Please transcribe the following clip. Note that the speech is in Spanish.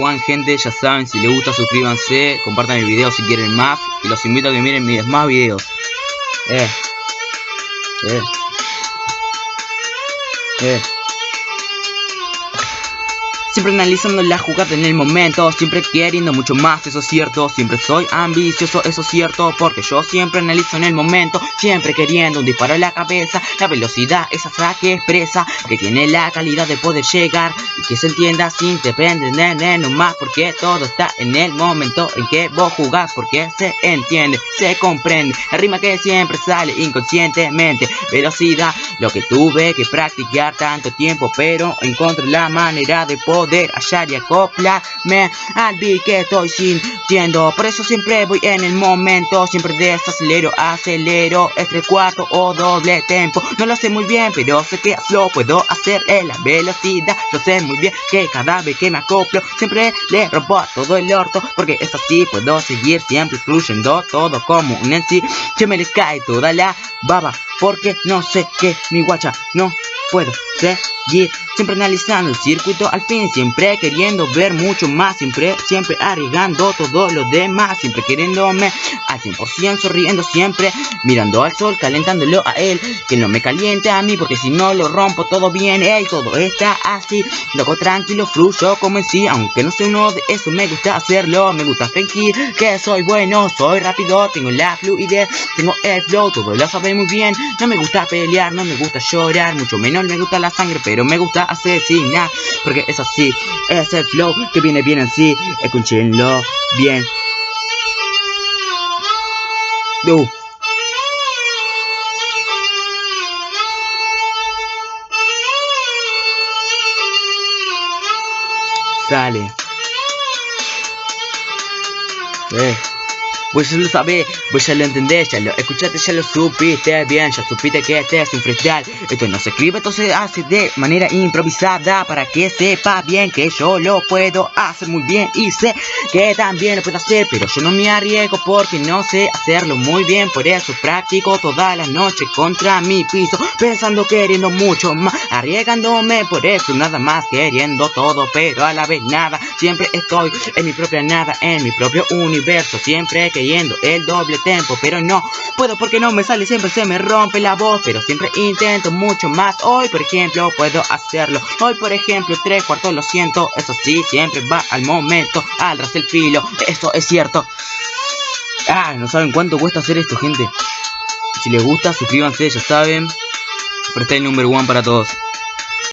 one, gente, ya saben, si les gusta suscríbanse, compartan el video si quieren más. Y los invito a que miren mis más videos. Siempre analizando la jugada en el momento, siempre queriendo mucho más, eso es cierto. Siempre soy ambicioso, eso es cierto, porque yo siempre analizo en el momento, siempre queriendo un disparo en la cabeza. La velocidad, esa frase expresa, que tiene la calidad de poder llegar y que se entienda sin depender de nomás, porque todo está en el momento en que vos jugás, porque se entiende, se comprende. La rima que siempre sale inconscientemente, velocidad, lo que tuve que practicar tanto tiempo, pero encontré la manera de poder hallar y acoplarme al beat que estoy sintiendo. Por eso siempre voy en el momento, siempre desacelero, acelero, es 3/4 o doble tempo. No lo sé muy bien, pero sé que lo puedo hacer en la velocidad. Yo sé muy bien que cada vez que me acoplo siempre le rompo a todo el orto, porque es así, puedo seguir siempre fluyendo todo como un en sí. Que me le cae toda la baba, porque no sé que mi guacha no puedo seguir, siempre analizando el circuito al fin, siempre queriendo ver mucho más, siempre arriesgando todo lo demás, siempre queriéndome al 100%, sonriendo siempre, mirando al sol, calentándolo a él, que no me caliente a mí, porque si no lo rompo todo bien, todo está así, loco tranquilo, fluyo como en sí, aunque no soy uno de esos, me gusta hacerlo, me gusta fingir que soy bueno, soy rápido, tengo la fluidez, tengo el flow, todo lo saben muy bien, no me gusta pelear, no me gusta llorar, mucho menos me gusta la sangre, pero me gusta asesinar, porque es así, es el flow que viene bien así, escúchenlo bien. Sale. Pues ya lo sabés, pues ya lo entendés, ya lo escuchaste, ya lo supiste bien, ya supiste que este es un freestyle. Esto no se escribe, esto se hace de manera improvisada, para que sepa bien que yo lo puedo hacer muy bien y sé que también lo puedo hacer, pero yo no me arriesgo porque no sé hacerlo muy bien. Por eso practico toda la noche contra mi piso, pensando, queriendo mucho más, arriesgándome, por eso nada más, queriendo todo pero a la vez nada. Siempre estoy en mi propia nada, en mi propio universo, siempre queriendo el doble tempo, pero no puedo porque no me sale, siempre se me rompe la voz, pero siempre intento mucho más. Hoy por ejemplo puedo hacerlo, hoy por ejemplo 3/4 lo siento, eso sí, siempre va al momento, al ras el filo, eso es cierto. No saben cuánto cuesta hacer esto, gente. Si les gusta suscríbanse, ya saben, freestyle number one para todos.